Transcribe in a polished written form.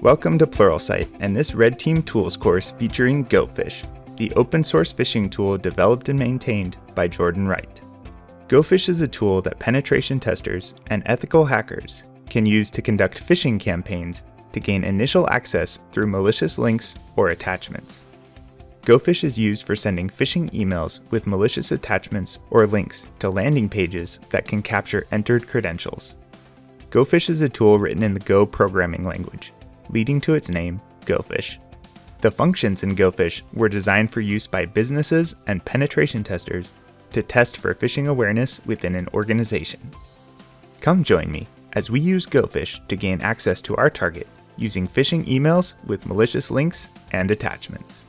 Welcome to Pluralsight and this Red Team Tools course featuring Gophish, the open source phishing tool developed and maintained by Jordan Wright. Gophish is a tool that penetration testers and ethical hackers can use to conduct phishing campaigns to gain initial access through malicious links or attachments. Gophish is used for sending phishing emails with malicious attachments or links to landing pages that can capture entered credentials. Gophish is a tool written in the Go programming language, leading to its name, Gophish. The functions in Gophish were designed for use by businesses and penetration testers to test for phishing awareness within an organization. Come join me as we use Gophish to gain access to our target using phishing emails with malicious links and attachments.